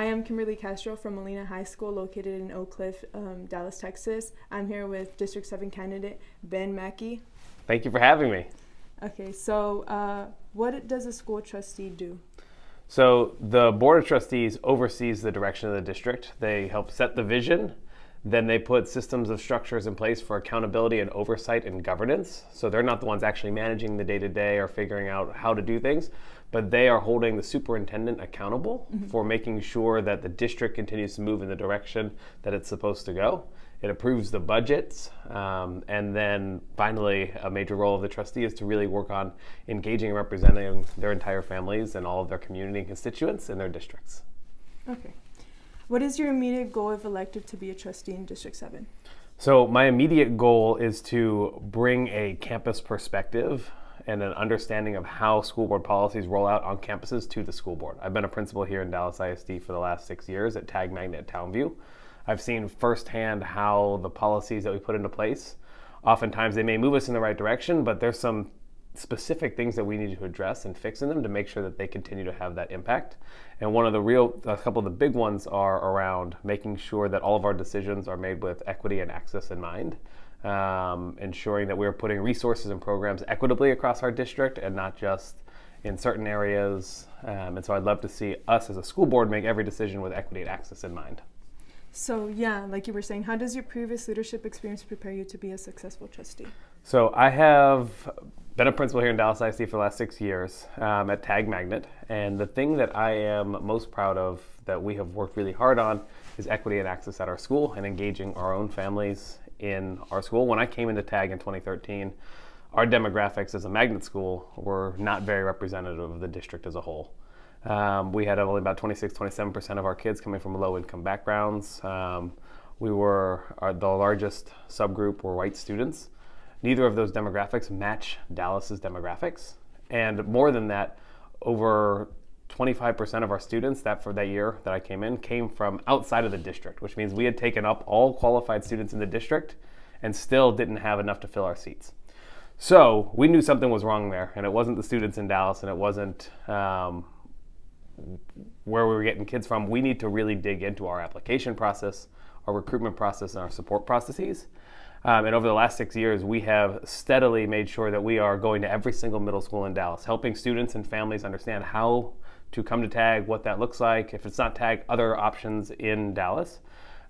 Hi, I'm Kimberly Castro from Molina High School located in Oak Cliff, Dallas, Texas. I'm here with District 7 candidate Ben Mackey. Thank you for having me. Okay, so what does a school trustee do? So the Board of Trustees oversees the direction of the district. They help set the vision. Then they put systems of structures in place for accountability and oversight and governance. So they're not the ones actually managing the day-to-day or figuring out how to do things, but they are holding the superintendent accountable for making sure that the district continues to move in the direction that it's supposed to go. It approves the budgets, and then finally a major role of the trustee is to really work on engaging and representing their entire families and all of their community and constituents in their districts. Okay. What is your immediate goal if elected to be a trustee in District 7? So my immediate goal is to bring a campus perspective and an understanding of how school board policies roll out on campuses to the school board. I've been a principal here in Dallas ISD for the last 6 years at Tag Magnet at Townview. I've seen firsthand how the policies that we put into place, oftentimes they may move us in the right direction, but there's some specific things that we need to address and fix in them to make sure that they continue to have that impact. And a couple of the big ones are around making sure that all of our decisions are made with equity and access in mind, ensuring that we're putting resources and programs equitably across our district and not just in certain areas. And so I'd love to see us as a school board make every decision with equity and access in mind. So yeah, like you were saying, how does your previous leadership experience prepare you to be a successful trustee? So I have been a principal here in Dallas ISD for the last 6 years at Tag Magnet, and the thing that I am most proud of that we have worked really hard on is equity and access at our school and engaging our own families in our school. When I came into Tag in 2013, our demographics as a magnet school were not very representative of the district as a whole. We had only about 26-27% of our kids coming from low-income backgrounds. The largest subgroup were white students. Neither of those demographics match Dallas's demographics. And more than that, over 25% of our students for that year that I came in came from outside of the district, which means we had taken up all qualified students in the district and still didn't have enough to fill our seats. So we knew something was wrong there, and it wasn't the students in Dallas, and it wasn't where we were getting kids from. We need to really dig into our application process, our recruitment process, and our support processes. And over the last 6 years, we have steadily made sure that we are going to every single middle school in Dallas, helping students and families understand how to come to Tag, what that looks like. If it's not Tag, other options in Dallas.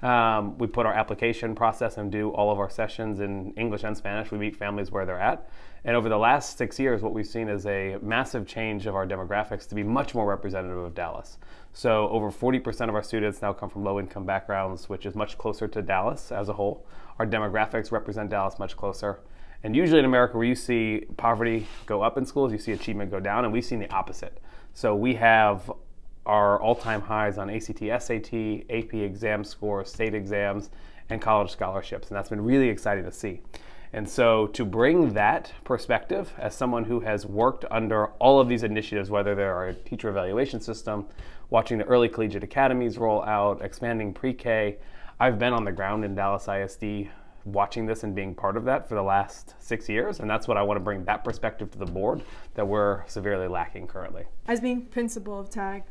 We put our application process and do all of our sessions in English and Spanish. We meet families where they're at. And over the last 6 years, what we've seen is a massive change of our demographics to be much more representative of Dallas. So over 40% of our students now come from low-income backgrounds, which is much closer to Dallas as a whole. Our demographics represent Dallas much closer. And usually in America, where you see poverty go up in schools, you see achievement go down, and we've seen the opposite. So we have our all-time highs on ACT, SAT, AP exam scores, state exams, and college scholarships, and that's been really exciting to see. And so to bring that perspective as someone who has worked under all of these initiatives, whether they're a teacher evaluation system, watching the early collegiate academies roll out, expanding pre-K, I've been on the ground in Dallas ISD watching this and being part of that for the last 6 years, and that's what I want to bring that perspective to the board that we're severely lacking currently. As being principal of TAG,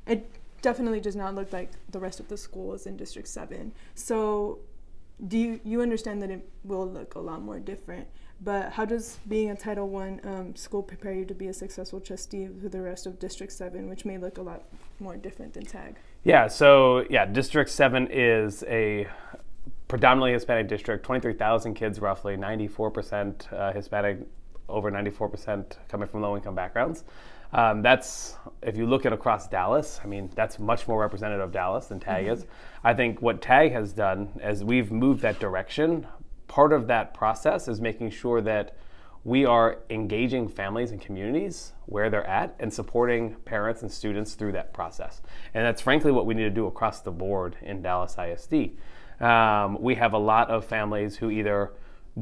it definitely does not look like the rest of the schools in District 7. So do you understand that it will look a lot more different, but how does being a Title I school prepare you to be a successful trustee for the rest of District 7, which may look a lot more different than TAG? District 7 is a predominantly Hispanic district, 23,000 kids roughly, 94% Hispanic, over 94% coming from low-income backgrounds. That's, if you look at across Dallas, that's much more representative of Dallas than TAG is. I think what TAG has done as we've moved that direction, part of that process is making sure that we are engaging families and communities where they're at and supporting parents and students through that process. And that's frankly what we need to do across the board in Dallas ISD. We have a lot of families who either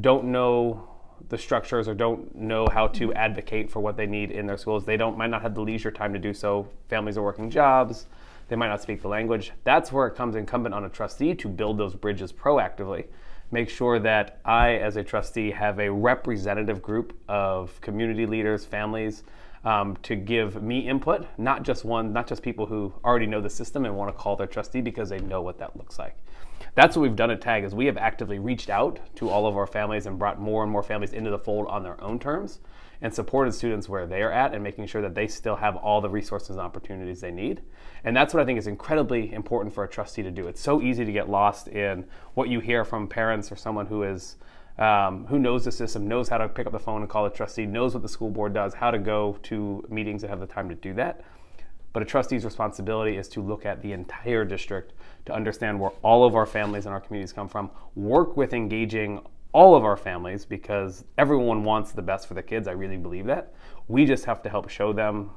don't know the structures or don't know how to advocate for what they need in their schools. They might not have the leisure time to do so. Families are working jobs. They might not speak the language. That's where it comes incumbent on a trustee to build those bridges proactively. Make sure that I, as a trustee, have a representative group of community leaders, families, to give me input, not just people who already know the system and want to call their trustee because they know what that looks like. That's what we've done at TAG, is we have actively reached out to all of our families and brought more and more families into the fold on their own terms and supported students where they are at and making sure that they still have all the resources and opportunities they need. And that's what I think is incredibly important for a trustee to do. It's so easy to get lost in what you hear from parents or someone who knows the system, knows how to pick up the phone and call a trustee, knows what the school board does, how to go to meetings and have the time to do that. But a trustee's responsibility is to look at the entire district, to understand where all of our families and our communities come from, work with engaging all of our families, because everyone wants the best for the kids. I really believe that. We just have to help show them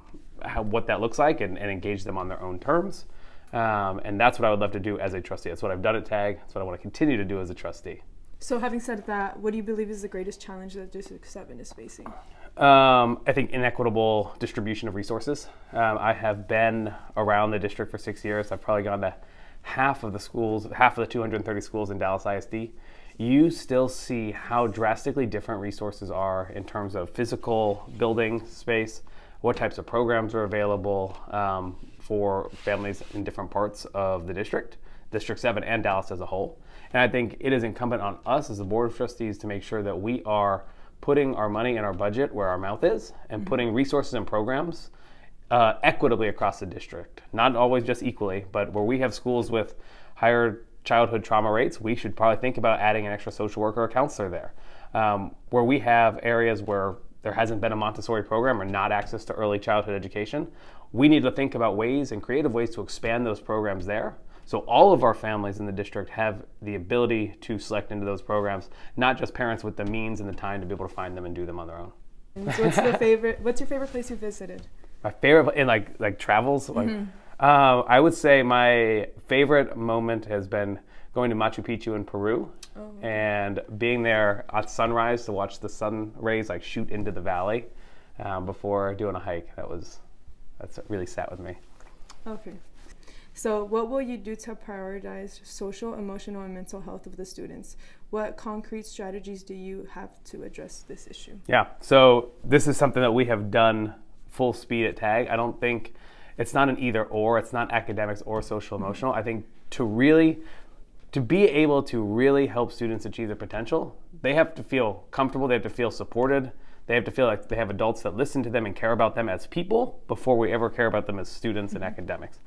what that looks like and engage them on their own terms. And that's what I would love to do as a trustee. That's what I've done at TAG. That's what I want to continue to do as a trustee. So having said that, what do you believe is the greatest challenge that District 7 is facing? I think inequitable distribution of resources. I have been around the district for 6 years. I've probably gone to half of the 230 schools in Dallas ISD. You still see how drastically different resources are in terms of physical building space, what types of programs are available for families in different parts of the district, District 7 and Dallas as a whole. And I think it is incumbent on us as the Board of Trustees to make sure that we are putting our money in our budget where our mouth is and putting resources and programs equitably across the district. Not always just equally, but where we have schools with higher childhood trauma rates, we should probably think about adding an extra social worker or counselor there. Where we have areas where there hasn't been a Montessori program or not access to early childhood education, we need to think about ways and creative ways to expand those programs there. So all of our families in the district have the ability to select into those programs, not just parents with the means and the time to be able to find them and do them on their own. So what's your favorite place you visited? My favorite in like travels, I would say my favorite moment has been going to Machu Picchu in Peru and being there at sunrise to watch the sun rays shoot into the valley before doing a hike. That's really sat with me. Okay. So what will you do to prioritize social, emotional, and mental health of the students? What concrete strategies do you have to address this issue? Yeah, so this is something that we have done full speed at TAG. I don't think it's not an either or, it's not academics or social emotional. I think to be able to really help students achieve their potential, they have to feel comfortable, they have to feel supported, they have to feel like they have adults that listen to them and care about them as people before we ever care about them as students and academics.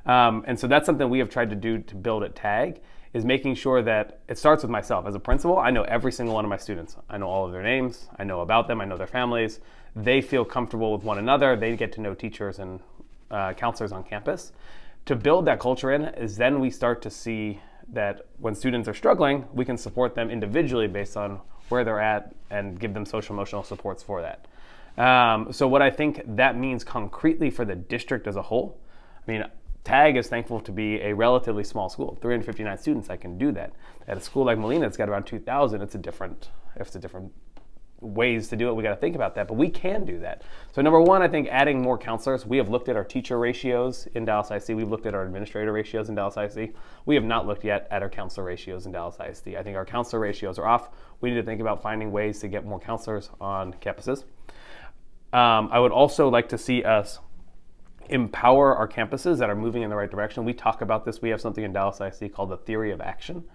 And so that's something we have tried to do to build at TAG, is making sure that it starts with myself. As a principal, I know every single one of my students. I know all of their names, I know about them, I know their families. They feel comfortable with one another, they get to know teachers and counselors on campus. To build that culture in is then we start to see that when students are struggling, we can support them individually based on where they're at and give them social emotional supports for that. So what I think that means concretely for the district as a whole, TAG is thankful to be a relatively small school, 359 students. I can do that. At a school like Molina, it's got around 2,000. It's a different ways to do it. We got to think about that, but we can do that. So number one, I think adding more counselors. We have looked at our teacher ratios in Dallas ISD. We've looked at our administrator ratios in Dallas ISD. We have not looked yet at our counselor ratios in Dallas ISD. I think our counselor ratios are off. We need to think about finding ways to get more counselors on campuses. I would also like to see us empower our campuses that are moving in the right direction. We talk about this. We have something in Dallas ISD called the theory of action,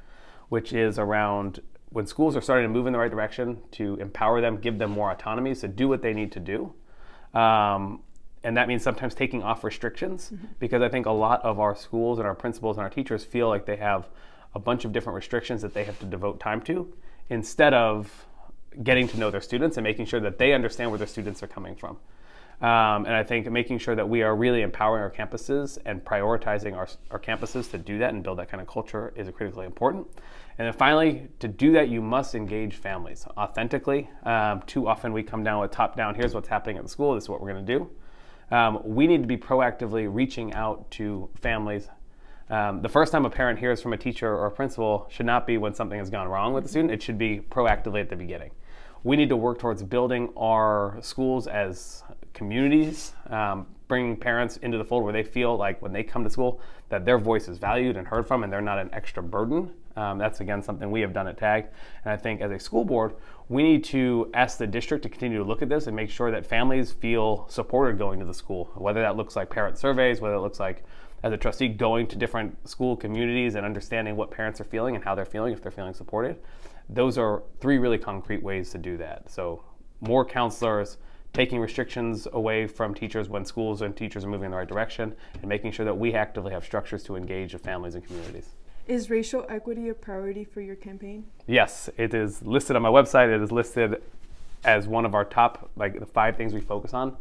which is around when schools are starting to move in the right direction, to empower them, give them more autonomy to do what they need to do. And that means sometimes taking off restrictions, because I think a lot of our schools and our principals and our teachers feel like they have a bunch of different restrictions that they have to devote time to, instead of getting to know their students and making sure that they understand where their students are coming from. And I think making sure that we are really empowering our campuses and prioritizing our campuses to do that and build that kind of culture is critically important. And then finally, to do that, you must engage families authentically. Too often we come down with top down, here's what's happening at the school, this is what we're going to do. We need to be proactively reaching out to families. The first time a parent hears from a teacher or a principal should not be when something has gone wrong with the student. It should be proactively at the beginning. We need to work towards building our schools as communities, bringing parents into the fold where they feel like when they come to school that their voice is valued and heard from and they're not an extra burden. That's, again, something we have done at TAG. And I think as a school board, we need to ask the district to continue to look at this and make sure that families feel supported going to the school, whether that looks like parent surveys, whether it looks like as a trustee going to different school communities and understanding what parents are feeling and how they're feeling, if they're feeling supported. Those are 3 really concrete ways to do that. So more counselors, taking restrictions away from teachers when schools and teachers are moving in the right direction, and making sure that we actively have structures to engage with families and communities. Is racial equity a priority for your campaign? Yes, it is listed on my website. It is listed as one of our top, the 5 things we focus on.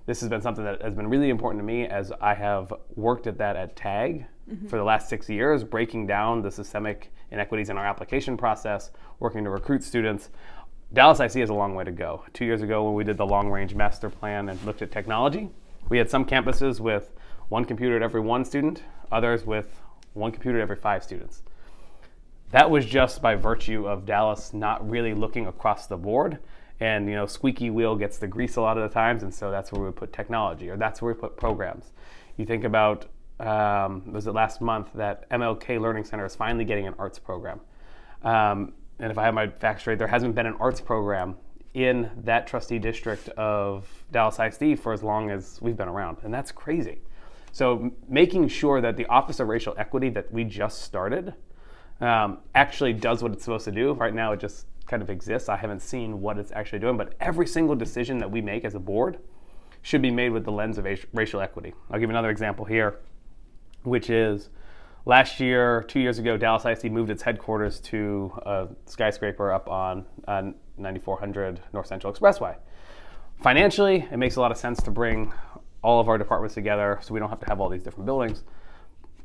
This has been something that has been really important to me as I have worked at that at TAG for the last 6 years, breaking down the systemic inequities in our application process, working to recruit students. Dallas IC has a long way to go. 2 years ago when we did the long-range master plan and looked at technology, we had some campuses with 1 computer at every 1 student, others with 1 computer at every 5 students. That was just by virtue of Dallas not really looking across the board, and squeaky wheel gets the grease a lot of the times, and so that's where we put technology, or that's where we put programs. You think about, was it last month that MLK Learning Center is finally getting an arts program. And if I have my facts straight, there hasn't been an arts program in that trustee district of Dallas ISD for as long as we've been around, and that's crazy. So making sure that the Office of Racial Equity that we just started actually does what it's supposed to do. Right now it just kind of exists. I haven't seen what it's actually doing, but every single decision that we make as a board should be made with the lens of racial equity. I'll give another example here, which is last year, 2 years ago, Dallas ISD moved its headquarters to a skyscraper up on 9400 North Central Expressway. Financially, it makes a lot of sense to bring all of our departments together so we don't have to have all these different buildings.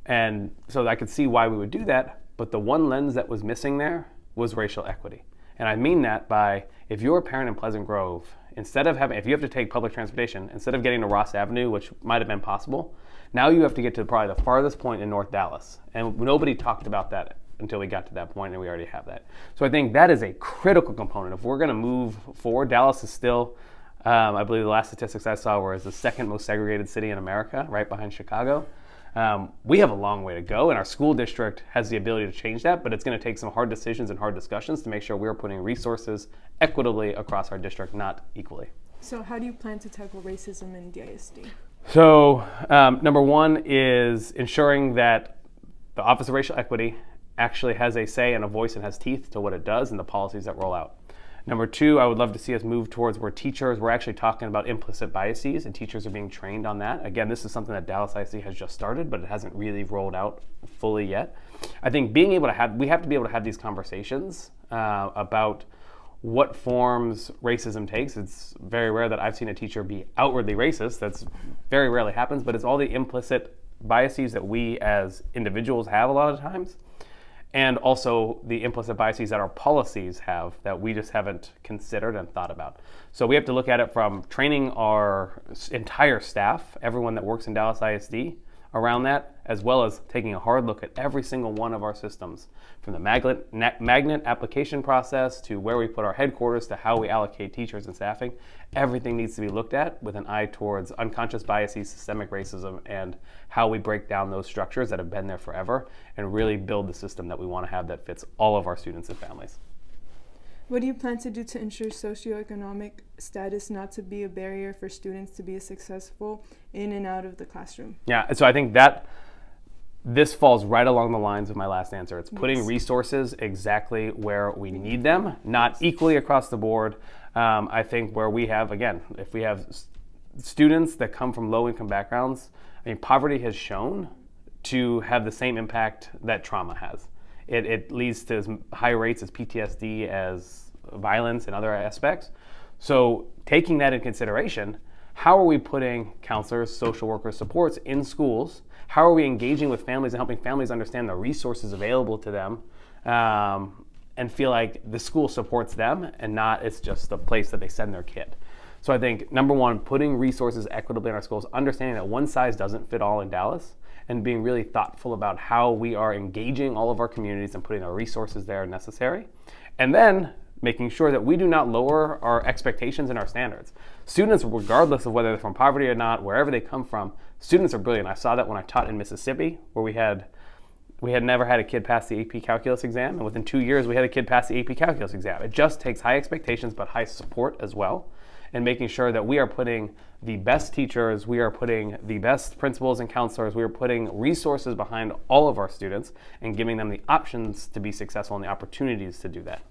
And so I could see why we would do that, but the one lens that was missing there was racial equity. And I mean that by, if you're a parent in Pleasant Grove, if you have to take public transportation, instead of getting to Ross Avenue, which might have been possible, now you have to get to probably the farthest point in North Dallas. And nobody talked about that until we got to that point, and we already have that. So I think that is a critical component. If we're going to move forward, Dallas is still, I believe the last statistics I saw were, is the 2nd most segregated city in America, right behind Chicago. We have a long way to go, and our school district has the ability to change that, but it's going to take some hard decisions and hard discussions to make sure we're putting resources equitably across our district, not equally. So how do you plan to tackle racism in the ISD? So number 1 is ensuring that the Office of Racial Equity actually has a say and a voice and has teeth to what it does and the policies that roll out. Number 2, I would love to see us move towards where we're actually talking about implicit biases, and teachers are being trained on that. Again, this is something that Dallas IC has just started, but it hasn't really rolled out fully yet. I think we have to be able to have these conversations about what forms racism takes. It's very rare that I've seen a teacher be outwardly racist. That's very rarely happens, but it's all the implicit biases that we as individuals have a lot of times, and also the implicit biases that our policies have that we just haven't considered and thought about. So we have to look at it from training our entire staff, everyone that works in Dallas ISD, around that, as well as taking a hard look at every single one of our systems, from the magnet application process to where we put our headquarters to how we allocate teachers and staffing. Everything needs to be looked at with an eye towards unconscious biases, systemic racism, and how we break down those structures that have been there forever and really build the system that we want to have that fits all of our students and families. What do you plan to do to ensure socioeconomic status not to be a barrier for students to be successful in and out of the classroom? Yeah, so I think that this falls right along the lines of my last answer. It's putting resources exactly where we need them, not equally across the board. I think where we have, again, if we have students that come from low-income backgrounds, poverty has shown to have the same impact that trauma has. It leads to as high rates as PTSD, as violence, and other aspects. So taking that in consideration, how are we putting counselors, social workers, supports in schools? How are we engaging with families and helping families understand the resources available to them and feel like the school supports them and not it's just the place that they send their kid? So I think, number 1, putting resources equitably in our schools, understanding that one size doesn't fit all in Dallas, and being really thoughtful about how we are engaging all of our communities and putting our resources there necessary. And then making sure that we do not lower our expectations and our standards. Students, regardless of whether they're from poverty or not, wherever they come from, students are brilliant. I saw that when I taught in Mississippi, where we had never had a kid pass the AP Calculus exam, and within 2 years we had a kid pass the AP Calculus exam. It just takes high expectations but high support as well, and making sure that we are putting the best teachers, we are putting the best principals and counselors, we are putting resources behind all of our students and giving them the options to be successful and the opportunities to do that.